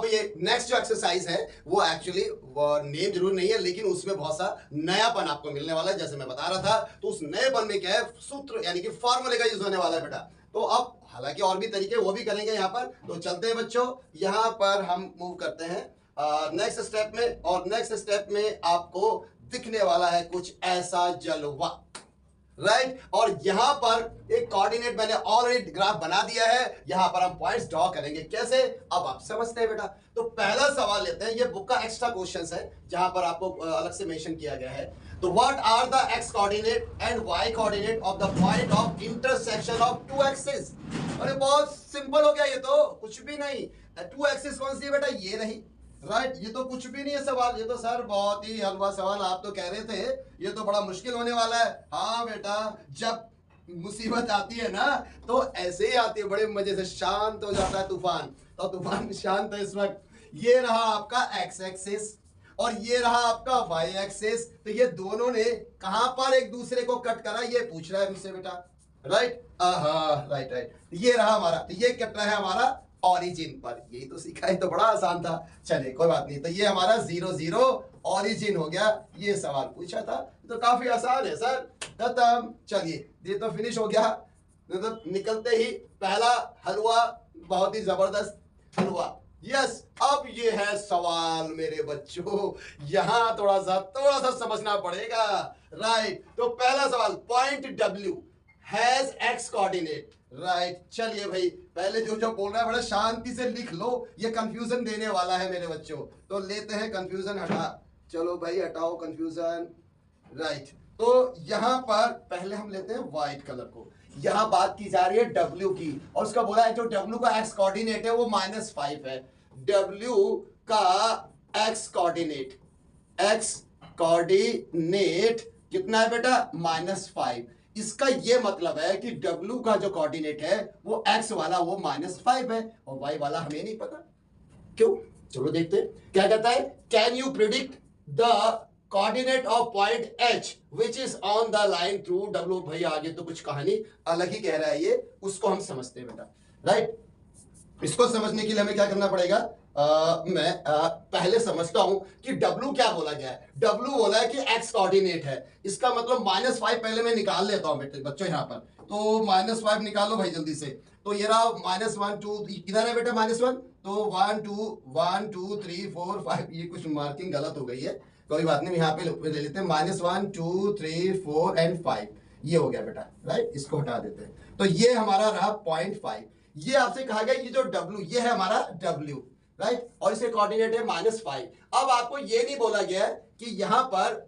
अब ये नेक्स्ट जो एक्सरसाइज है वो एक्चुअली नेम जरूर नहीं है, लेकिन उसमें बहुत सा नयापन आपको मिलने वाला है। जैसे मैं बता रहा था, तो उस नएपन में क्या है, सूत्र यानी कि फॉर्मूले का यूज होने वाला है बेटा। तो अब हालांकि और भी तरीके वो भी करेंगे यहाँ पर। तो चलते हैं बच्चों, यहाँ पर हम मूव करते हैं नेक्स्ट स्टेप में, और नेक्स्ट स्टेप में आपको दिखने वाला है कुछ ऐसा जलवा, राइट। और यहां पर एक कोऑर्डिनेट मैंने ऑलरेडी ग्राफ बना दिया है, यहां पर हम पॉइंट्स ड्रॉ करेंगे। कैसे, अब आप समझते हैं बेटा। तो पहला सवाल लेते हैं, ये बुक का एक्स्ट्रा क्वेश्चंस है जहां पर आपको अलग से मेंशन किया गया है। तो what are the X coordinate and Y coordinate of the point of intersection of two axis. अरे बहुत सिंपल हो गया, ये तो कुछ भी नहीं। टू एक्सिस कौन सी है बेटा, ये रही, राइट। ये तो कुछ भी नहीं है सवाल, ये तो सर बहुत ही हलवा सवाल। आप तो कह रहे थे ये तो बड़ा मुश्किल होने वाला है। हाँ बेटा, जब मुसीबत आती है ना तो ऐसे ही आती है, बड़े मजे से शांत हो जाता है तूफान। तो तूफान शांत है इस वक्त। ये रहा आपका एक्स एक्सिस और ये रहा आपका वाई एक्सिस। तो ये दोनों ने कहां पर एक दूसरे को कट करा, ये पूछ रहा है मुझसे बेटा, राइट। Right right. ये रहा हमारा, तो ये कट रहा है हमारा ऑरिजिन पर। यही तो सीखा है, तो बड़ा आसान था। चलिए कोई बात नहीं। तो ये हमारा 0 0 ऑरिजिन हो गया। ये सवाल पूछा था, तो काफी आसान है सर, खत्म। चलिए ये तो फिनिश हो गया। तो निकलते ही पहला हलवा, बहुत ही जबरदस्त हलवा। यस, अब ये है सवाल मेरे बच्चों, यहां थोड़ा सा समझना पड़ेगा, राइट। तो पहला सवाल, point W has x coordinate, right. चलिए भाई, पहले जो बोल रहा है बड़ा शांति से लिख लो, ये कंफ्यूजन देने वाला है मेरे बच्चों। तो लेते हैं कंफ्यूजन हटा, चलो भाई हटाओ कंफ्यूजन, राइट। तो यहां पर पहले हम लेते हैं व्हाइट कलर को। यहां बात की जा रही है डब्ल्यू की, और उसका बोला है जो डब्ल्यू का एक्स कोऑर्डिनेट है वो -5 है। डब्ल्यू का एक्स कोऑर्डिनेट, एक्स कोऑर्डिनेट कितना है बेटा, -5। इसका ये मतलब है कि W का जो कोऑर्डिनेट है वो X वाला वो -5 है, और Y वाला हमें नहीं पता। क्यों, चलो देखते हैं क्या कहता है। Can you predict the coordinate of point H which is on the line through W। भाई आगे तो कुछ कहानी अलग ही कह रहा है ये, उसको हम समझते हैं बेटा, राइट। इसको समझने के लिए हमें क्या करना पड़ेगा, मैं पहले समझता हूं कि W क्या बोला गया है। W बोला है कि X कोऑर्डिनेट है, इसका मतलब -5 पहले मैं निकाल लेता हूं बेटे बच्चों यहाँ पर। तो -5 निकालो भाई जल्दी से। तो ये रहा -1 2, किधर है बेटा -1, तो 1 2 3 4 5। ये कुछ मार्किंग गलत हो गई है, कोई बात नहीं, यहाँ पे ले लेते हैं -1 2 3 4 एंड 5। ये हो गया बेटा, राइट। इसको हटा देते हैं। तो ये हमारा रहा 0.5। ये आपसे कहा गया ये जो W, ये है हमारा W, राइट। और इसके कोऑर्डिनेट है -5। अब आपको ये नहीं बोला गया कि यहां पर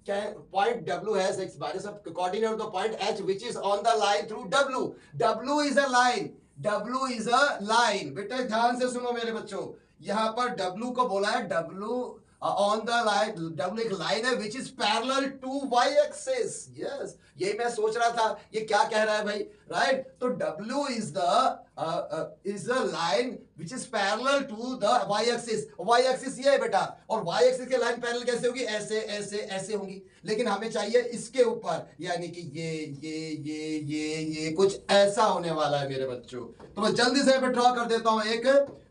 क्या पॉइंट W है coordinate of the point H which is on the line through W। W is a line, W is a line. बेटा ध्यान से सुनो मेरे बच्चों, यहां पर W को बोला है W on the line, W एक लाइन है which is parallel to Y axis. Yes, यही मैं सोच रहा था ये क्या कह रहा है भाई, राइट। तो W is the line which is parallel to the Y axis. Y axis ये है बेटा, और Y एक्सिस के लाइन पैरेलल कैसे होगी, ऐसे ऐसे ऐसे होंगी। लेकिन हमें चाहिए इसके ऊपर, यानी कि ये कुछ ऐसा होने वाला है मेरे बच्चों। तो मैं जल्दी से ड्रॉ कर देता हूं एक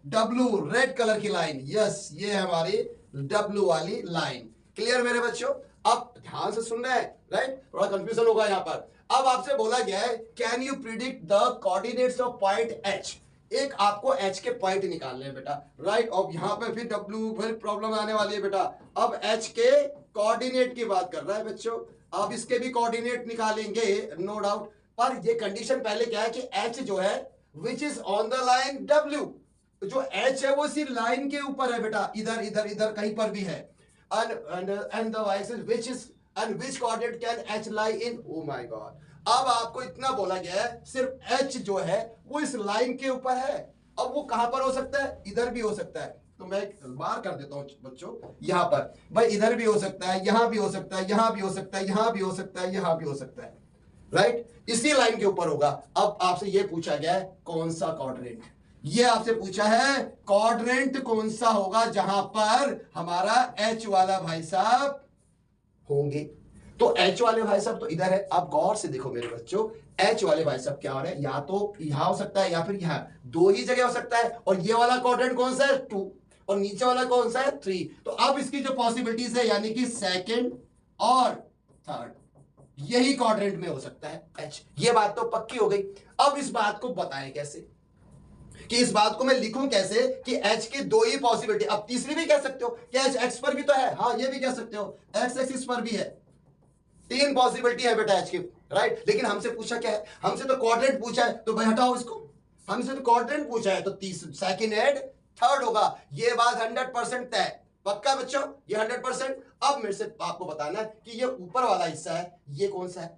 W रेड कलर की लाइन। यस, ये है हमारी W वाली लाइन। क्लियर मेरे बच्चों, अब ध्यान से सुन रहे हैं, राइट। थोड़ा कंफ्यूजन होगा यहाँ पर। अब आपसे बोला गया है can you predict the coordinates of point H। एक आपको H के पॉइंट निकालने हैं बेटा, राइट। और यहाँ पे फिर W, फिर प्रॉब्लम आने वाली है बेटा। अब H के कोऑर्डिनेट की बात कर रहा है बच्चों, अब इसके भी कोऑर्डिनेट निकालेंगे नो डाउट। पर ये कंडीशन पहले क्या है कि H जो है which is on the line W। जो H है वो इसी लाइन के ऊपर है बेटा, इधर इधर इधर कहीं पर भी है। and the y axis which is and which coordinate can H lie in। oh my god, अब आपको इतना बोला गया है सिर्फ H जो है वो इस लाइन के ऊपर है। अब वो कहां पर हो सकता है, इधर भी हो सकता है। तो मैं बार कर देता हूं बच्चों, यहां पर भाई इधर भी हो सकता है, यहां भी हो सकता है, यहां भी हो सकता है, यहां भी हो सकता है, यहां भी हो सकता है, राइट। इसी लाइन के ऊपर होगा। अब आपसे ये पूछा गया है कौन सा क्वाड्रेंट, ये आपसे पूछा है क्वाड्रेंट कौन सा होगा जहां पर हमारा H वाला भाई साहब होंगे। तो H वाले भाई साहब तो इधर है। आप गौर से देखो मेरे बच्चों, एच वाले भाई साहब क्या हो रहा है, या तो यहां हो सकता है या फिर यहां, दो ही जगह हो सकता है। और ये वाला क्वाड्रेंट कौन सा है, 2, और नीचे वाला कौन सा है, 3। तो अब इसकी जो पॉसिबिलिटीज है यानी कि सेकंड और थर्ड, यही क्वाड्रेंट में हो सकता है एच। ये बात तो पक्की हो गई। अब इस बात को बताएं कैसे, कि इस बात को मैं लिखूं कैसे कि एच की दो ही पॉसिबिलिटी। अब तीसरी भी कह सकते हो कि एच एक्स पर भी तो है, हाँ ये भी कह सकते हो एक्स एक्सिस पर भी है। तीन पॉसिबिलिटी है बेटा एच की, राइट। लेकिन हमसे पूछा क्या है, हमसे तो क्वाड्रेंट पूछा है, तो भाई हटाओ इसको। हमसे तो क्वाड्रेंट पूछा है तो सेकंड एंड थर्ड होगा। ये बात 100% तय, पक्का बच्चों, ये 100%। अब मेरे से आपको बताना है कि ये ऊपर वाला हिस्सा है, ये कौन सा है।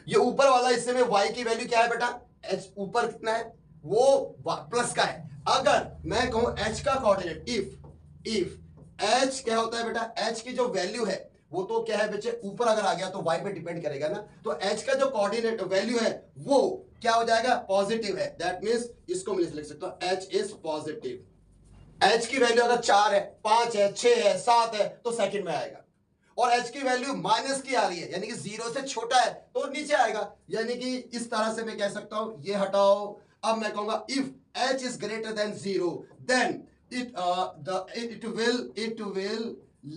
ये ऊपर वाला हिस्से में y की वैल्यू क्या है बेटा, h ऊपर कितना है, वो प्लस का है। अगर मैं कहूं h का कोऑर्डिनेट, इफ h क्या होता है बेटा, h की जो वैल्यू है वो तो क्या है बच्चे, ऊपर अगर आ गया तो y पे डिपेंड करेगा ना। तो h का जो कोऑर्डिनेट वैल्यू है वो क्या हो जाएगा, पॉजिटिव है। दैट मींस इसको मैं लिख सकता हूं h इज पॉजिटिव। h की वैल्यू अगर 4 है, 5 है, 6 है, 7 है तो सेकंड में आएगा। और h की वैल्यू माइनस की आ रही है यानी कि 0 से छोटा है तो नीचे आएगा। यानी कि इस तरह से मैं कह सकता हूं, ये हटाओ। अब मैं कहूंगा if h is greater than 0 then it will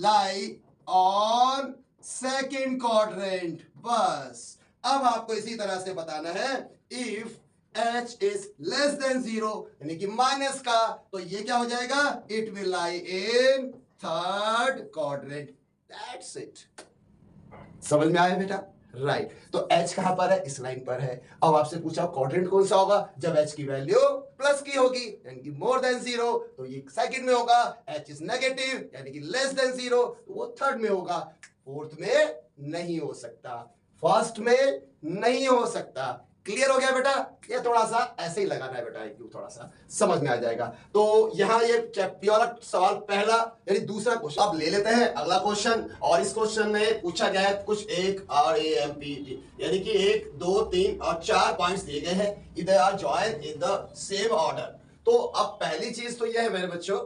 lie on second quadrant। बस अब आपको इसी तरह से बताना है, if h is less than 0 यानी कि माइनस का, तो ये क्या हो जाएगा, it will lie in third quadrant. That's it. समझ में आया बेटा, राइट। तो h कहां पर है, इस लाइन पर है। अब आपसे पूछा क्वाड्रेंट कौन सा होगा, जब h की वैल्यू प्लस की होगी यानी कि मोर देन 0 तो ये सेकंड में होगा। h इज नेगेटिव यानी कि लेस देन 0 तो वो थर्ड में होगा। फोर्थ में नहीं हो सकता, फर्स्ट में नहीं हो सकता। क्लियर हो गया बेटा, ये थोड़ा सा ऐसे ही लगाना है बेटा, IQ थोड़ा सा समझ में आ जाएगा। तो यहां ये प्योर सवाल पहला यानी दूसरा क्वेश्चन अब ले लेते हैं अगला क्वेश्चन। और इस क्वेश्चन में पूछा गया है कुछ एक RAMPT यानी कि 1 2 3 और 4 पॉइंट्स दिए गए हैं, इधर are join in the same order. तो अब पहली चीज तो ये है मेरे बच्चों,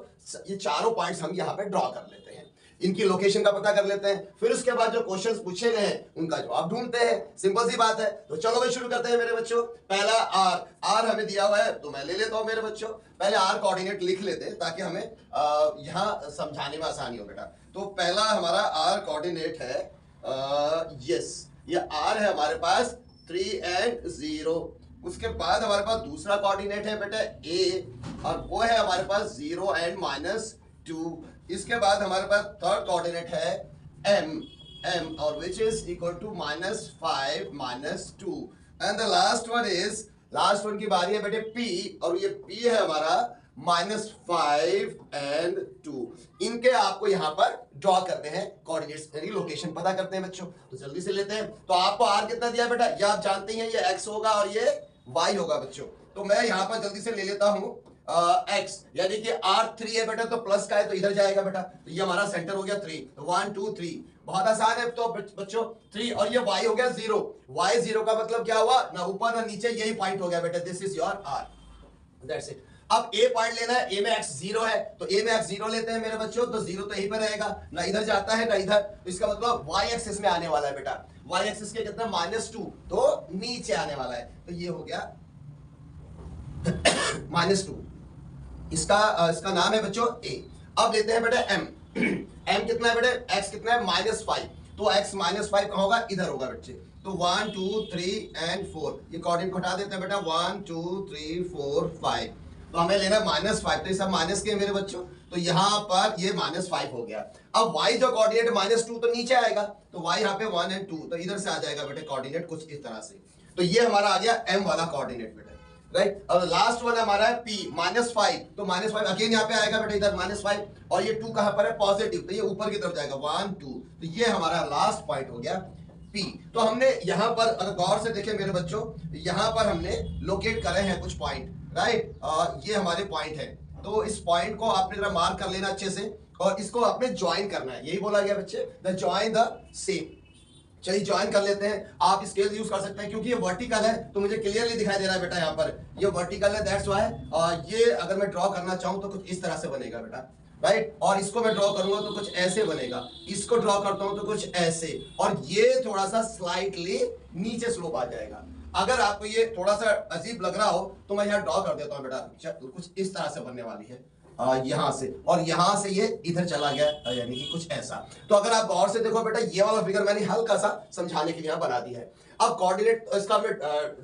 ये चारों पॉइंट्स हम यहाँ पे ड्रॉ कर लेते हैं, इनकी लोकेशन का पता कर लेते हैं, फिर उसके बाद जो क्वेश्चंस पूछे गए हैं उनका जवाब ढूंढते हैं। सिंपल सी बात है। तो चलो भाई शुरू करते हैं मेरे बच्चों। पहला आर हमें दिया हुआ है तो मैं ले लेता हूं मेरे बच्चों। पहले आर कोऑर्डिनेट लिख लेते हैं ताकि हमें यहां समझाने में आसानी हो बेटा। तो पहला हमारा आर कोऑर्डिनेट है, यस ये आर है हमारे पास 3 and 0। उसके बाद हमारे पास दूसरा कोऑर्डिनेट है बेटा ए, और वो है हमारे पास 0 and -2। इसके बाद हमारे पास थर्ड कोऑर्डिनेट है m और which is equal to -5 -2। And the last one की बारी है बेटे p, और ये p है हमारा -5 and 2। इनके आपको यहां पर ड्रॉ करते हैं कोऑर्डिनेट्स यानी लोकेशन पता करते हैं बच्चों। तो जल्दी से लेते हैं। तो आपको r कितना दिया बेटा, ये आप जानते हैं, ये x होगा और ये y होगा बच्चों। तो मैं यहां पर जल्दी से ले लेता हूं x यानी कि R3 है बेटा, तो प्लस का है तो इधर जाएगा बेटा। तो ये हमारा सेंटर हो गया 3, तो 1 2 3 बहुत आसान है। तो बच्चों 3 और ये y हो गया 0। y 0 का मतलब क्या हुआ, ना ऊपर ना नीचे, यही पॉइंट हो गया बेटा। This is your R, that's it. अब a पॉइंट लेना है, a में x 0 है तो a में x 0 लेते हैं मेरे बच्चों। तो 0 तो यहीं पर रहेगा, ना इधर जाता है ना इधर। तो इसका मतलब y एक्सिस में आने वाला है बेटा। y एक्सिस के कितना -2 तो नीचे आने वाला है। तो ये हो गया -2। इसका नाम है बच्चों a। अब लेते हैं बेटा m। m कितना है बेटा, x कितना है -5। तो x -5 कहां होगा, इधर होगा बच्चे। तो 1 2 3 and 4 ये कोऑर्डिनेट हटा देते हैं बेटा, 1 2 3 4 5। तो हमें लेना है -5, तो ये सब माइनस के मेरे बच्चों। तो यहाँ पर ये -5 हो गया। अब y जो कोऑर्डिनेट -2 तो नीचे आएगा, तो y यहाँ पे 1 and 2 तो इधर से आ जाएगा बेटे कोऑर्डिनेट कुछ इस तरह से। तो ये हमारा आ गया m वाला कोऑर्डिनेट बेटा, राइट। और लास्ट वन हमारा है p -5, तो -5 अगेन यहाँ पे आएगा बेटा इधर -5, और ये 2 कहां पर है, पॉजिटिव, तो ये ऊपर की तरफ जाएगा 1 2। तो ये हमारा लास्ट पॉइंट हो गया p। तो हमने यहाँ पर अगर गौर से देखें मेरे बच्चों, यहाँ पर हमने लोकेट करे हैं कुछ पॉइंट, राइट। ये हमारे पॉइंट है। तो इस पॉइंट को आपने जरा मार्क कर लेना अच्छे से, और इसको आपने ज्वाइन करना है, यही बोला गया बच्चे, द ज्वाइन द सेम। चलिए ज्वाइन कर लेते हैं। आप स्केल यूज कर सकते हैं क्योंकि ये वर्टिकल है तो मुझे क्लियरली दिखाई दे रहा है बेटा, यहाँ पर ये वर्टिकल है, दैट्स व्हाई। ये अगर मैं ड्रॉ करना चाहूं तो कुछ इस तरह से बनेगा बेटा, राइट। और इसको मैं ड्रॉ करूंगा तो कुछ ऐसे बनेगा, इसको ड्रॉ करता हूं तो कुछ ऐसे, और ये थोड़ा सा स्लाइटली नीचे स्लोप आ जाएगा। अगर आपको ये थोड़ा सा अजीब लग रहा हो तो मैं यहाँ ड्रॉ कर देता हूँ बेटा, कुछ इस तरह से बनने वाली है, यहां से, और यहां से ये इधर चला गया, यानी कि कुछ ऐसा। तो अगर आप गौर से देखो बेटा, ये वाला फिगर मैंने हल्का सा समझाने के लिए यहां बना दिया है। अब कोऑर्डिनेट इसका हमने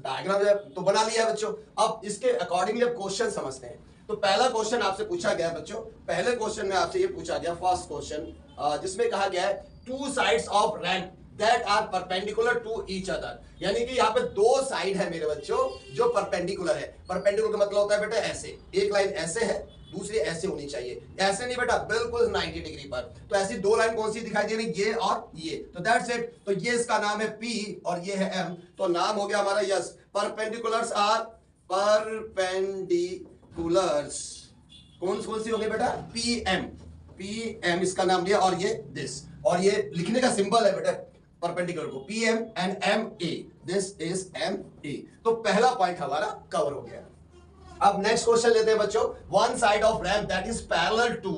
डायग्राम तो बना लिया है बच्चों। अब इसके अकॉर्डिंगली अब क्वेश्चन समझते हैं। तो पहला क्वेश्चन आपसे पूछा गया बच्चों, पहले क्वेश्चन में आपसे ये पूछा गया, फर्स्ट क्वेश्चन, जिसमें कहा गया है two sides of ramp that are perpendicular to each other, यानी कि यहाँ पे दो साइड है मेरे बच्चों जो परपेंडिकुलर है। परपेंडिकुलर का मतलब होता है बेटा ऐसे, एक लाइन ऐसे है, दूसरी ऐसे होनी चाहिए, ऐसे नहीं बेटा, बिल्कुल 90 डिग्री पर। तो ऐसी दो लाइन कौन सी दिखाई दे रही, ये और ये, तो दैट्स इट। तो ये इसका नाम है P और ये है M, तो नाम हो गया हमारा यस, परपेंडिकुलर्स आर परपेंडिकुलर्स, कौन सी हो गई बेटा, PM इसका नाम लिया, और ये दिस, और ये लिखने का सिंबल है बेटा परपेंडिकुलर को, PM and MA, this is MA। तो पहला पॉइंट हमारा कवर हो गया। अब नेक्स्ट क्वेश्चन लेते हैं बच्चों, one side of ramp that is parallel to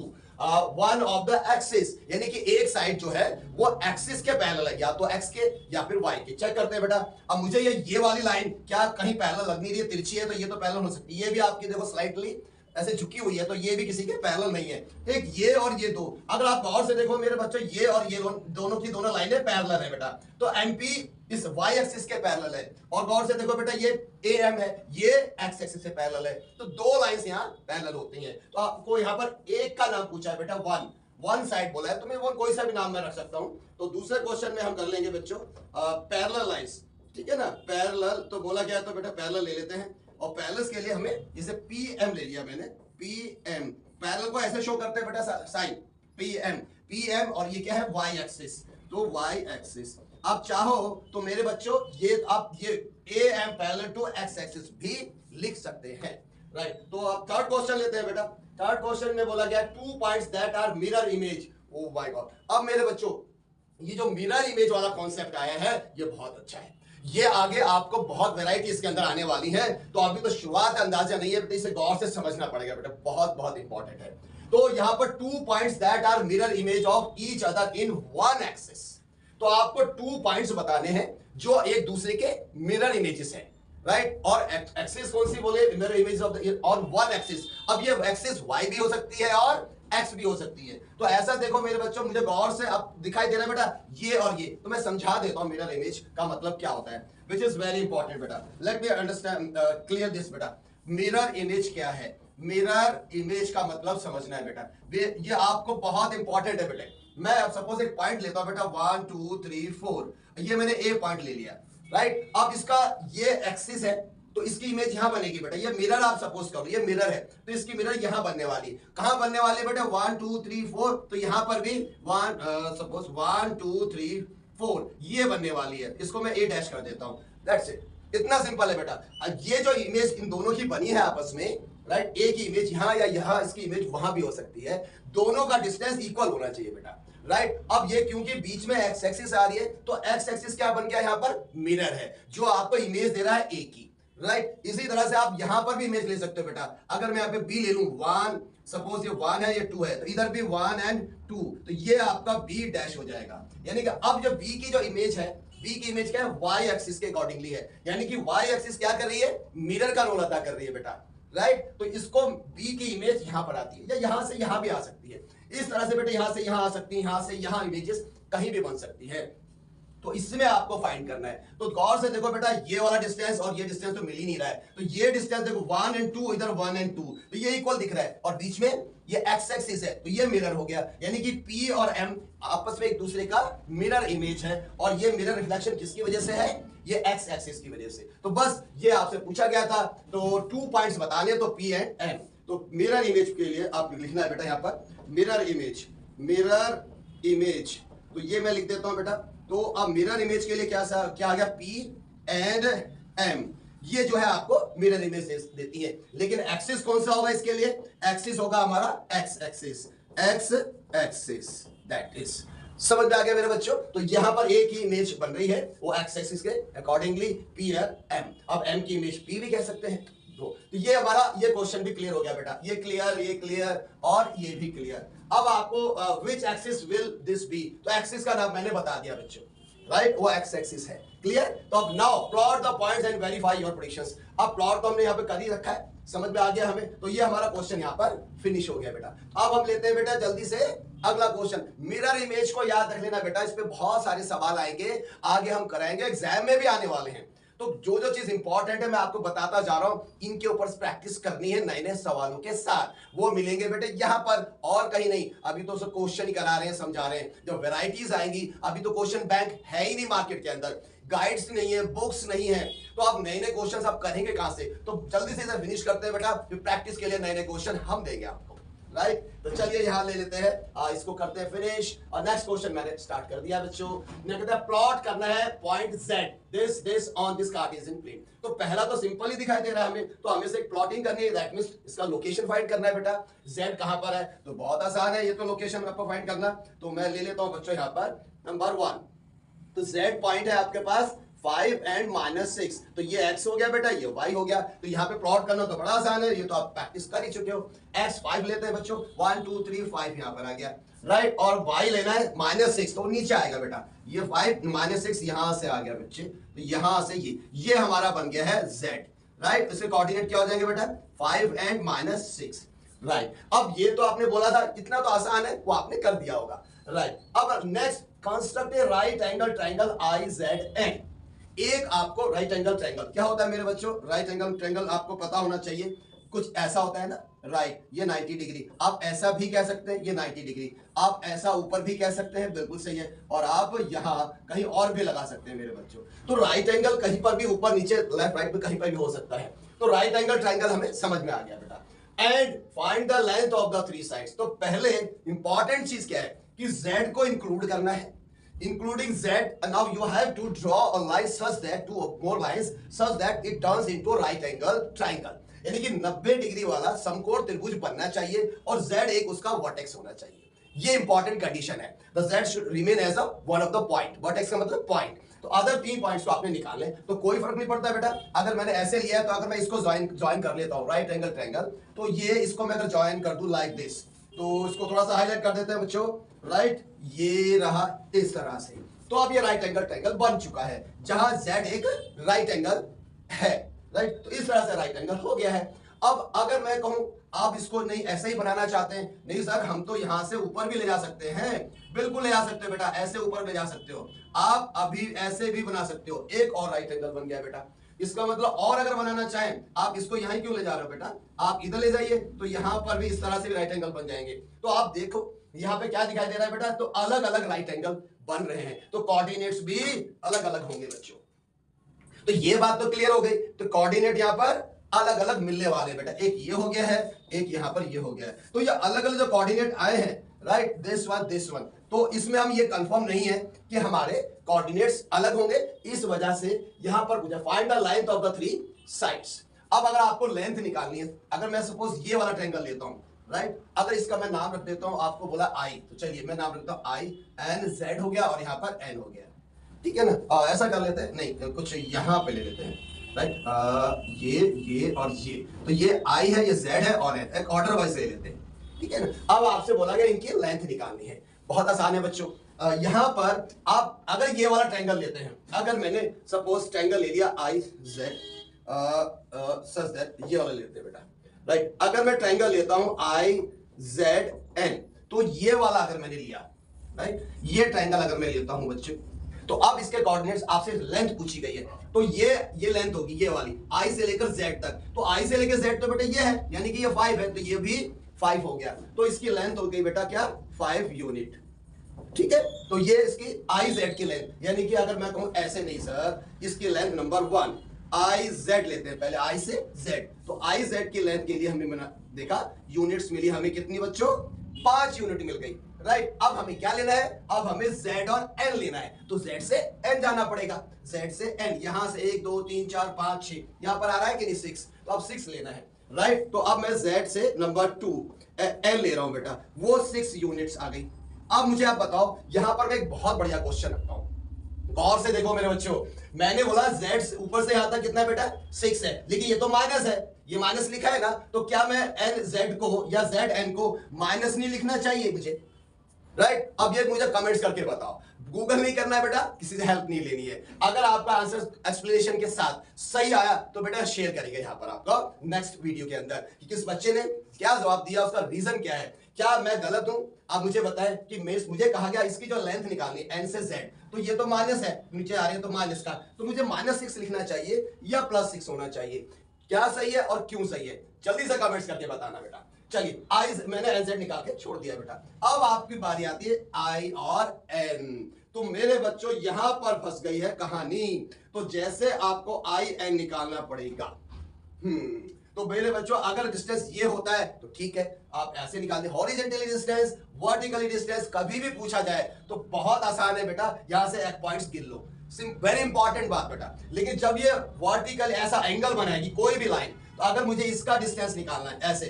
one of the axis, यानी कि एक साइड जो है वो एक्सिस के पैरेलल है, या तो एक्स के या फिर वाई के। चेक करते हैं बेटा। अब मुझे ये वाली लाइन क्या कहीं पैरेलल लग नहीं रही है, तिरछी है, तो ये तो पैरेलल हो सकती है। ये भी आपकी देखो स्लाइटली ऐसे झुकी हुई है, तो ये भी किसी के पैरेलल नहीं है। ठीक, ये और ये दो, अगर आप गौर से देखो मेरे बच्चों, ये और ये दोनों की दोनों लाइनें पैरेलल है बेटा, तो MP इस y एक्सिस के पैरेलल है, और गौर से देखो बेटा ये AM है, ये x एक्सिस से पैरेलल है, तो दो लाइंस यहाँ पैरेलल होती हैं। तो आपको यहाँ पर एक का नाम पूछा है बेटा, वन साइड बोला है, तो मैं वो कोई सा भी नाम मैं रख सकता हूँ। तो दूसरे क्वेश्चन में हम कर लेंगे बच्चों पैरेलल लाइंस, ठीक है ना, पैरेलल, तो बोला गया तो बेटा पैरेलल ले लेते हैं, और पैरेलल के लिए हमें जैसे PM ले लिया मैंने, PM, पैरेलल को ऐसे शो करते हैं बेटा साइन, PM, और ये क्या है, y एक्सिस, तो y एक्सिस। अब चाहो तो मेरे बच्चों ये आप ये AM parallel to x axis भी लिख सकते हैं, राइट। तो अब थर्ड क्वेश्चन लेते हैं बेटा। थर्ड क्वेश्चन में बोला गया two points that are mirror image, oh my God. अब मेरे बच्चों ये जो मिरर इमेज वाला कॉन्सेप्ट आया है ये बहुत अच्छा है, ये आगे आपको बहुत वैरायटी इसके अंदर आने वाली है, तो अभी तो शुरुआत अंदाजा नहीं है बेटा, इसे गौर से समझना पड़ेगा बेटा, बहुत बहुत इंपॉर्टेंट है। तो यहां पर two points that are mirror image of each other in one axis, तो आपको 2 पॉइंट्स बताने हैं जो एक दूसरे के मिरर इमेजेस हैं, राइट। और एक्सिस कौन सी बोले, मिरर इमेज ऑफ और वन एक्सिस। अब ये एक्सिस y भी हो सकती है और x भी हो सकती है। तो ऐसा देखो मेरे बच्चों, मुझे गौर से अब दिखाई दे रहा है बेटा ये और ये, तो मैं समझा देता हूं मिरर इमेज का मतलब क्या होता है, विच इज वेरी इंपॉर्टेंट बेटा। Let me understand clear this बेटा। मिरर इमेज क्या है, मिरर इमेज का मतलब समझना है बेटा, ये आपको बहुत इंपॉर्टेंट है बेटे। मैं अब सपोज एक पॉइंट लेता हूं बेटा 1 2 3 4, ये मैंने ए पॉइंट ले लिया, राइट। अब इसका ये एक्सिस है, तो इसकी इमेज यहां बनेगी बेटा, ये मिरर आप सपोज करो, ये मिरर है, तो इसकी मिरर यहां बनने वाली, कहां बनने वाली बेटा 1 2 3 4, तो यहां पर भी सपोज 1 2 3 4 ये बनने वाली है, इसको मैं ए डैश कर देता हूं, दैट्स इट। इतना सिंपल है बेटा। ये जो इमेज इन दोनों की बनी है आपस में, राइट, ए की इमेज यहां या यहां, इसकी इमेज वहां भी हो सकती है, दोनों का डिस्टेंस इक्वल होना चाहिए बेटा, राइट। अब ये क्योंकि बीच में एक्स एक्सिस आ रही है, तो एक्स एक्सिस क्या बन गया, यहां पर मिरर है जो आपको इमेज दे रहा है ए की, राइट। इसी तरह से आप यहां पर भी इमेज ले सकते हो बेटा। अगर मैं यहां पे बी ले लूं 1, सपोज ये 1 है, ये 2 है, तो इधर भी 1 एंड 2, तो ये आपका बी डैश हो जाएगा। यानी कि अब जो बी की जो इमेज है, बी की इमेज क्या है, वाई एक्सिस के अकॉर्डिंगली है, यानी कि वाई एक्सिस क्या कर रही है, मिरर का रोल अदा कर रही है बेटा, राइट। तो इसको बी की इमेज यहां पर आती है, या यहां से यहां भी आ सकती है, इस तरह से बेटा यहां से यहां आ सकती है, यहां से यहां इमेजेस कहीं भी बन सकती है। तो इसमें आपको फाइंड करना है। तो गौर से देखो बेटा, ये वाला डिस्टेंस और ये डिस्टेंस तो मिल ही नहीं रहा है, तो ये डिस्टेंस देखो 1 एंड 2, इधर 1 एंड 2, तो ये इक्वल दिख रहा है, और बीच में ये एक्स एक्सिस है, तो ये मिरर हो गया, यानी कि P और M आपस में एक दूसरे का मिरर इमेज है, और ये मिरर रिफ्लेक्शन किसकी वजह से है, ये एक्स एक्सिस की वजह से। तो बस ये आपसे पूछा गया था, तो 2 पॉइंट्स बताने, तो P एंड M। तो मिरर इमेज के लिए आप लिखना है बेटा यहाँ पर मिरर इमेज, तो ये मैं लिख देता हूं बेटा। तो अब मिरर इमेज के लिए क्या आ गया, P एंड M, ये जो है आपको मिरर इमेज देती है। लेकिन एक्सिस कौन सा होगा इसके लिए, एक्सिस होगा हमारा एक्स एक्सिस, दैट इज, समझ में आ गया मेरे बच्चों। तो यहां पर एक ही इमेज बन रही है, वो एक्स एक्सिस के अकॉर्डिंगली P और M। अब M की इमेज P भी कह सकते हैं, तो ये हमारा ये क्वेश्चन भी क्लियर हो गया बेटा, ये क्लियर और ये भी क्लियर। अब आपको which axis will this be, तो एक्सिस का नाम मैंने बता दिया बच्चों, राइट, वो एक्स एक्सिस है। क्लियर? तो अब now plot the points and verify your predictions. अब प्लॉट तो हमने यहाँ पे कर ही रखा है, समझ में आ गया हमें। तो ये हमारा क्वेश्चन यहाँ पर फिनिश हो गया बेटा। अब हम लेते हैं बेटा जल्दी से अगला क्वेश्चन। मिरर इमेज को याद रख लेना बेटा, इस पे बहुत सारे सवाल आएंगे, आगे हम कराएंगे, एग्जाम में भी आने वाले हैं। तो जो जो चीज इंपॉर्टेंट है मैं आपको बताता जा रहा हूं, इनके ऊपर प्रैक्टिस करनी है नए नए सवालों के साथ। वो मिलेंगे बेटे यहाँ पर और कहीं नहीं। अभी तो सब क्वेश्चन ही करा रहे हैं, समझा रहे हैं। जब वैरायटीज आएंगी, अभी तो क्वेश्चन बैंक है ही नहीं मार्केट के अंदर, गाइड्स नहीं है, बुक्स नहीं है, तो आप नए नए क्वेश्चन आप करेंगे कहां से? तो जल्दी से इसे फिनिश करते हैं बेटा, फिर प्रैक्टिस के लिए नए नए क्वेश्चन हम देंगे आपको। राइट, तो चलिए यहां ले लेते हैं, इसको करते हैं फिनिश। और नेक्स्ट क्वेश्चन मैंने स्टार्ट कर दिया बच्चों। मैं कहता है प्लॉट करना है point Z this on this Cartesian plane. तो पहला तो सिंपल ही दिखाई दे रहा है हमें, तो हमें से एक प्लॉटिंग करनी है, दैट मींस इसका लोकेशन फाइंड करना है बेटा। Z कहां पर है? तो बहुत आसान है, ये तो लोकेशन आपको फाइंड करना। तो मैं ले लेता हूं बच्चों यहां पर नंबर 1। तो Z पॉइंट है आपके पास 5 एंड -6, तो ये x हो गया बेटा, ये y हो गया। तो यहाँ पे प्लॉट करना तो बड़ा आसान है, ये तो आप प्रैक्टिस कर ही चुके हो। x 5 लेते हैं बच्चों, 1 2 3 5 यहाँ पर आ गया। राइट, और y लेना है -6, तो नीचे आएगा बेटा। ये 5 -6 यहां से आ गया बच्चे, तो यहां से ये हमारा बन गया है z। राइट, इसके कोऑर्डिनेट क्या हो जाएंगे बेटा? 5 एंड -6। राइट, अब ये तो आपने बोला था, इतना तो आसान है, वो आपने कर दिया होगा। राइट, अब नेक्स्ट कंस्ट्रक्ट ए राइट एंगल ट्रायंगल IZN। एक आपको राइट एंगल ट्रायंगल क्या होता है मेरे बच्चों? राइट एंगल ट्रायंगल आपको पता होना चाहिए, कुछ ऐसा होता है ना। राइट, ये 90 डिग्री, आप ऐसा भी कह सकते हैं, ये 90 डिग्री, आप ऐसा ऊपर भी कह सकते हैं, बिल्कुल सही है। और आप यहां कहीं और भी लगा सकते हैं मेरे बच्चों। तो राइट एंगल कहीं पर भी, ऊपर नीचे लेफ्ट राइट में कहीं पर भी हो सकता है। तो राइट एंगल ट्रायंगल हमें समझ में आ गया बेटा। And find the length of the 3 sides. तो पहले इंपॉर्टेंट चीज क्या है कि Z को इंक्लूड करना है, including Z, and now you have to draw a line such that two or more lines such that it turns into a right angle triangle। यानी कि 90 डिग्री वाला समकोण त्रिभुज बनना चाहिए और Z एक उसका वर्टेक्स होना चाहिए। ये इंपॉर्टेंट कंडीशन है। The Z should remain as a one of the point। Vertex का मतलब पॉइंट। तो अदर 3 पॉइंट्स को आपने निकालने, तो कोई फर्क नहीं पड़ता बेटा। अगर मैंने ऐसे लिया है, तो अगर मैं इसको ज्वाइन कर लेता हूं राइट एंगल ट्रायंगल, तो ये इसको मैं अगर ज्वाइन कर दूं लाइक दिस, तो इसको थोड़ा सा हाईलाइट कर देते हैं बच्चों। राइट, ये रहा इस तरह से। तो अब ये राइट एंगल ट्रायंगल बन चुका है, जहां Z एक राइट एंगल है। राइट, तो इस तरह से राइट एंगल हो गया है। अब अगर मैं कहूं आप इसको नहीं ऐसे ही बनाना चाहते हैं, नहीं सर हम तो यहां से ऊपर भी ले जा सकते हैं, बिल्कुल ले जा सकते हो बेटा, ऐसे ऊपर ले जा सकते हो आप, अभी ऐसे भी बना सकते हो। एक और राइट एंगल बन गया बेटा। इसका मतलब और अगर बनाना चाहें, आप इसको यहां क्यों ले जा रहे हो बेटा? आप इधर ले जाइए, तो यहां पर भी इस तरह से भी राइट एंगल बन जाएंगे। तो आप देखो यहां पे क्या दिखाई दे रहा है बेटा? तो अलग अलग राइट एंगल बन रहे हैं, तो कोऑर्डिनेट्स भी अलग अलग होंगे बच्चों। तो ये बात तो क्लियर हो गई। तो कोऑर्डिनेट यहां पर अलग अलग मिलने वाले बेटा, एक ये हो गया है, एक यहां पर ये हो गया है। तो ये अलग अलग जो कोऑर्डिनेट आए हैं, राइट, दिस वन, तो इसमें हम ये कंफर्म नहीं है कि हमारे कोऑर्डिनेट्स अलग होंगे। इस वजह से यहां पर पूछा find the length of the 3 sides. अब अगर आपको लेंथ निकालनी है, अगर मैं सपोज ये वाला ट्रायंगल लेता हूं, राइट, अगर इसका मैं नाम रख देता हूं, आपको बोला I, तो चलिए मैं नाम रखता हूं I, N Z हो गया और यहां पर N हो गया, ठीक है ना। ऐसा कर लेते हैं, नहीं कुछ यहां पे ले लेते हैं। राइट, ये और ये, तो ये I है, ये Z है और N, एक ऑर्डर वाइज ले लेते हैं, ठीक है ना। अब आपसे बोला गया इनकी लेंथ निकालनी है, बहुत आसान है बच्चों। यहां पर आप अगर ये वाला ट्रायंगल लेते हैं, अगर मैंने सपोज ट्रायंगल ले लिया I Z सच दैट, ये वाला लेते हैं बेटा। राइट, अगर मैं ट्रायंगल लेता हूं I Z N, तो ये वाला अगर मैंने लिया, राइट, ये ट्रायंगल अगर मैं लेता हूं बच्चों, तो अब इसके कोऑर्डिनेट्स आपसे लेंथ पूछी गई है, तो ये लेंथ होगी ये वाली I से लेकर Z तक। तो I से लेकर Z तो बेटा ये है, यानी कि ये 5 है, तो ये भी 5 हो गया, तो इसकी लेंथ हो गई बेटा क्या? 5 यूनिट, ठीक है। तो ये इसकी IZ की लेंथ, यानी कि अगर मैं कहूं ऐसे नहीं सर, इसकी लेंथ नंबर 1 IZ लेते हैं, पहले I से Z, तो IZ की लेंथ के लिए हमें देखा यूनिट्स मिली हमें कितनी बच्चों? 5 यूनिट मिल गई। राइट, अब हमें क्या लेना है? अब हमें Z और N लेना है, तो Z से N जाना पड़ेगा, Z से N, यहां से 1 2 3 4 5 6, यहां पर आ रहा है कि नहीं 6, तो अब 6 लेना है। राइट, तो अब मैं Z से नंबर 2 N ले रहा हूं बेटा, वो 6 यूनिट्स आ गई। अब मुझे आप बताओ, यहां पर मैं एक बहुत बढ़िया क्वेश्चन रखता हूं, गौर से देखो मेरे बच्चों। मैंने बोला Z ऊपर से यहां तक कितना बेटा? 6 है, लेकिन ये तो माइनस है, ये माइनस लिखा है ना, तो क्या मैं NZ को या ZN को माइनस नहीं लिखना चाहिए मुझे? राइट, अब ये मुझे कमेंट्स करके बताओ, गूगल नहीं करना है बेटा, किसी से हेल्प नहीं लेनी है। अगर आपका आंसर एक्सप्लेनेशन के साथ सही आया तो बेटा शेयर करेंगे यहां पर आपका नेक्स्ट वीडियो के अंदर कि किस बच्चे ने क्या जवाब दिया, उसका रीजन क्या है, क्या मैं गलत हूं। आप मुझे बताएं कि मुझे कहा गया इसकी जो लेंथ निकालनी एन से जेड, तो ये तो माइनस है, नीचे आ रही है तो माइनस का, तो मुझे -6 लिखना चाहिए या +6 होना चाहिए, क्या सही है और क्यों सही है, जल्दी से कमेंट्स करके बताना बेटा। चलिए आई मैंने एनजेड निकाल के छोड़ दिया बेटा। अब आपकी बारी आती है आई और एन। तो मेरे बच्चों यहां पर फंस गई है कहानी। तो जैसे आपको आई एन निकालना पड़ेगा। तो मेरे बच्चों अगर डिस्टेंस ये होता है तो ठीक है, आप ऐसे निकाल दे। हॉरिजॉन्टली डिस्टेंस, वर्टिकली डिस्टेंस कभी भी पूछा जाए तो बहुत आसान है बेटा, यहां से एक पॉइंट्स गिन लो, वेरी इंपॉर्टेंट बात बेटा। लेकिन जब ये वर्टिकल ऐसा एंगल बनाएगी कोई भी लाइन, तो अगर मुझे इसका डिस्टेंस निकालना है ऐसे,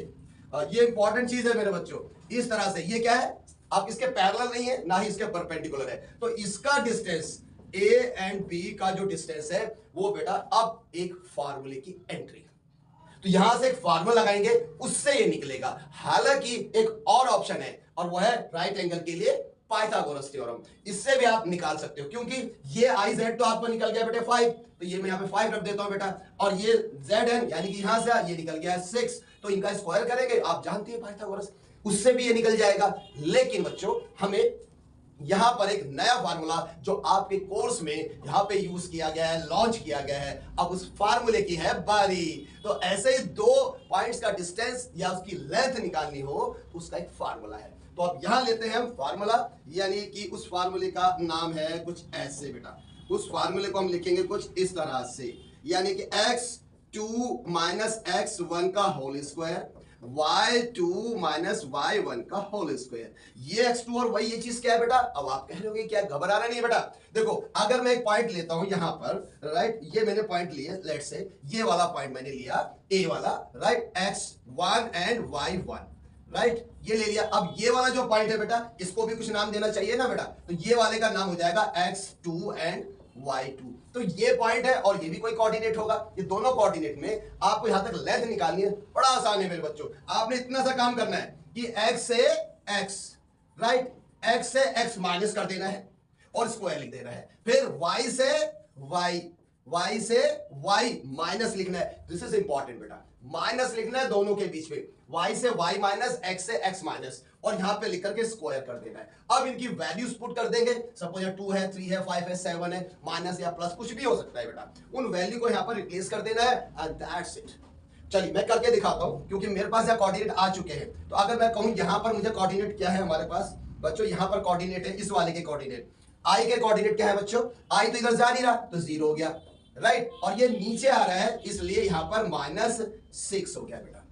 ये इंपॉर्टेंट चीज है मेरे बच्चों, इस तरह से, ये क्या है, आप इसके पैरेलल नहीं है ना ही इसके परपेंडिकुलर है, तो इसका डिस्टेंस ए एंड बी का जो डिस्टेंस है वो बेटा अब एक फार्मूले की एंट्री, तो यहां से एक फार्मूला लगाएंगे उससे ये निकलेगा। हालांकि एक और ऑप्शन है और वो है राइट एंगल के लिए पाइथागोरस थ्योरम, इससे भी आप निकाल सकते हो, क्योंकि ये आई जेड तो आपको निकल गया बेटे 5, तो ये मैं यहां पे 5 रख देता हूं बेटा, और ये जेड एन यानी कि यहां से ये निकल गया है 6, तो इनका स्क्वायर करेंगे, आप जानते हैं पाइथागोरस, उससे भी ये निकल जाएगा। लेकिन बच्चों हमें यहां पर एक नया फार्मूला जो आपके कोर्स में यहां पे यूज किया गया है, लॉन्च किया गया है, अब उस फार्मूले की है बारी। तो ऐसे ही दो पॉइंट्स का डिस्टेंस या उसकी लेंथ निकालनी हो तो उसका एक फार्मूला है। तो अब यहां लेते हैं हम फार्मूला, यानी कि उस फार्मूले का नाम है कुछ ऐसे बेटा, उस फार्मूले को हम लिखेंगे कुछ इस तरह से, यानी कि x2 माइनस x1 का whole square, y2 minus y1 का होल स्क्वायर। ये x2 और y ये चीज क्या है बेटा, अब आप कह रहे होगे क्या घबराना नहीं है बेटा। देखो अगर मैं एक पॉइंट लेता हूं यहां पर, राइट, ये मैंने पॉइंट लिए, लेट से ये वाला पॉइंट मैंने लिया a वाला, right, x1 and y1, right, ये ले लिया। अब ये वाला जो पॉइंट है बेटा इसको भी कुछ नाम देना चाहिए ना बेटा, तो ये वाले का नाम हो जाएगा x2 एंड y2। तो ये पॉइंट है और ये भी कोई कोऑर्डिनेट होगा, ये दोनों कोऑर्डिनेट में आपको यहां तक लेंथ निकालनी है, बड़ा आसान है मेरे बच्चों। आपने इतना सा काम करना है कि x से x, राइट, x से x माइनस कर देना है और स्क्वायर लिख देना है, फिर y से y माइनस लिखना है। दिस इज इंपॉर्टेंट बेटा, माइनस लिखना है दोनों के बीच में, y से y माइनस, x से x माइनस, और यहां पे लिख करके स्क्वायर कर देना है। अब इनकी वैल्यूज पुट कर देंगे, सपोज 2 है, 3 है, 5 है, 7 है, माइनस या प्लस कुछ भी हो सकता है बेटा, उन वैल्यू को यहां पर रिप्लेस कर देना है एंड दैट्स इट। चलिए मैं करके दिखाता हूं, क्योंकि मेरे पास यहां कोऑर्डिनेट आ चुके हैं। तो अगर मैं कहूं यहां पर मुझे कोऑर्डिनेट क्या है हमारे पास बच्चों, यहां पर कोऑर्डिनेट है इस वाले के कोऑर्डिनेट, आई के कोऑर्डिनेट क्या है बच्चों, आई तो इधर जा नहीं रहा तो 0 हो गया, राइट, और ये नीचे आ रहा है इसलिए यहां पर -6 हो गया बेटा।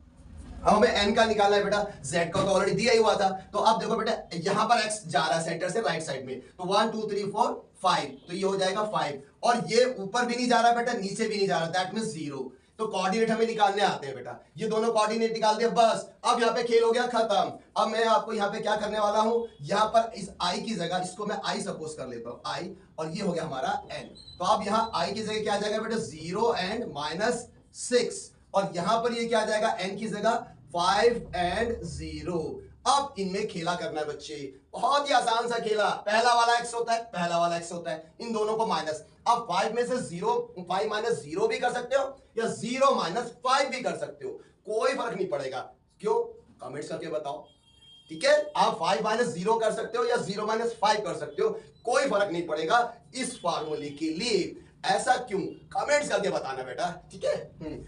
अब हमें n का निकालना है बेटा, z का तो ऑलरेडी दिया ही हुआ था, तो अब देखो बेटा यहां पर x जा रहा है सेंटर से राइट साइड में, तो 1 2 3 4 5, तो ये हो जाएगा 5, और ये ऊपर भी नहीं जा रहा बेटा, नीचे भी नहीं जा रहा, दैट मींस 0। तो कोऑर्डिनेट हमें निकालने आते हैं बेटा, ये दोनों कोऑर्डिनेट निकाल दिए, बस अब यहाँ पे खेल हो गया खत्म। अब मैं आपको यहाँ पे क्या करने वाला हूं, यहाँ पर इस i की जगह इसको मैं i सपोज कर लेता हूं, i, और ये हो गया हमारा n। तो अब यहाँ i की जगह क्या आ जाएगा बेटा 0 एंड -6, और यहां पर ये क्या आ जाएगा n की जगह 5 एंड 0। अब इनमें खेला करना है बच्चे, बहुत ही आसान सा खेला, पहला वाला x होता है, पहला वाला x होता है, इन दोनों को माइनस। अब 5 में से 0, 5 माइनस 0 भी कर सकते हो या 0 माइनस 5 भी कर सकते हो, कोई फर्क नहीं पड़ेगा। क्यों, कमेंट्स करके बताओ, ठीक है। आप 5 माइनस 0 कर सकते हो या 0 माइनस 5 कर सकते हो, कोई फर्क नहीं पड़ेगा इस फार्मूले के लिए। ऐसा क्यों, कमेंट्स करके बताना बेटा, ठीक है।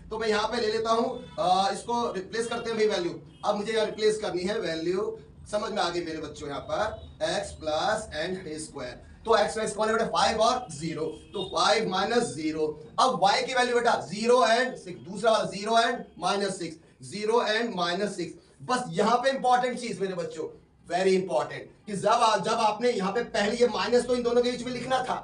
तो मैं यहां पे ले लेता हूं, इसको रिप्लेस करते हैं भाई वैल्यू। अब मुझे यहां रिप्लेस करनी है वैल्यू, समझ में आ गई मेरे बच्चों, यहां पर x प्लस एंड स्क्वायर, तो x कौन है बेटा 5 और 0, तो 5 माइनस 0। अब y की वैल्यू बेटा 0 एंड 6, दूसरा वाला 0 एंड -6, 0 एंड -6। बस यहां पे इंपॉर्टेंट चीज मेरे बच्चों, वेरी इंपॉर्टेंट, कि जब आपने यहां पे पहले ये माइनस तो इन दोनों के बीच में लिखना था,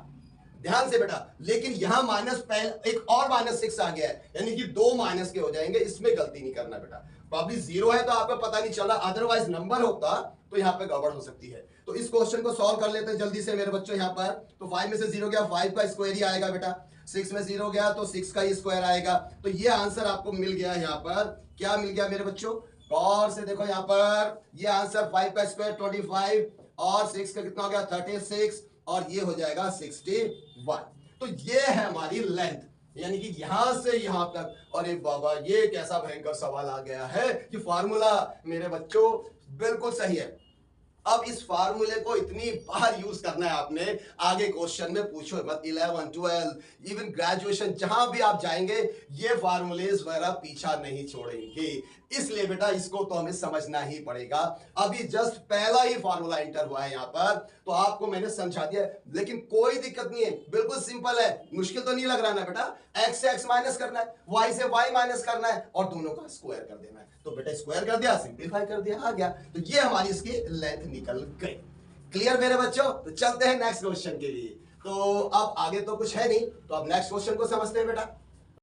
ध्यान से बेटा, लेकिन यहां माइनस पहले एक और -6 आ गया है, यानी कि 2 माइनस के हो जाएंगे, इसमें गलती नहीं करना बेटा। प्रॉब्लम 0 है तो आपको पता नहीं चल रहा, अदरवाइज नंबर होता तो यहां पे गड़बड़ हो सकती है। तो इस क्वेश्चन को सॉल्व कर लेते हैं जल्दी से मेरे बच्चों। यहां पर तो 5 में से 0 गया, 5 का स्क्वायर ही आएगा बेटा, 6 में 0 गया तो 6 का ही स्क्वायर आएगा। तो ये आंसर आपको मिल गया, यहां पर क्या मिल गया मेरे बच्चों, और से देखो यहां पर ये आंसर 5 का स्क्वायर 25 और 6 का कितना हो गया 36, और ये हो जाएगा 61। तो ये है हमारी लेंथ, यानी कि यहां से यहां तक। अरे बाबा ये कैसा भयंकर सवाल आ गया है कि फार्मूला मेरे बच्चों बिल्कुल सही है। अब इस फार्मूले को इतनी बार यूज करना है आपने, आगे क्वेश्चन में पूछो मत, 11 12 इवन ग्रेजुएशन जहां भी आप जाएंगे ये फार्मूलेज वगैरह पीछा नहीं छोड़ेंगे। इसलिए बेटा इसको तो हमें समझना ही पड़ेगा। अभी जस्ट पहला ही फार्मूला एंटर हुआ है यहां पर, तो आपको मैंने समझा दिया, लेकिन कोई दिक्कत नहीं है, बिल्कुल सिंपल है। मुश्किल तो नहीं लग रहा ना बेटा? x से x माइनस करना है, y से y माइनस करना है और दोनों का स्क्वायर कर देना है। तो बेटा स्क्वायर कर दिया, सिंपलीफाई कर दिया, आ गया। तो ये हमारी इसकी लेंथ निकल गई। क्लियर मेरे बच्चों? तो चलते हैं नेक्स्ट क्वेश्चन के लिए। तो अब आगे तो कुछ है नहीं, तो अब नेक्स्ट क्वेश्चन को समझते हैं बेटा।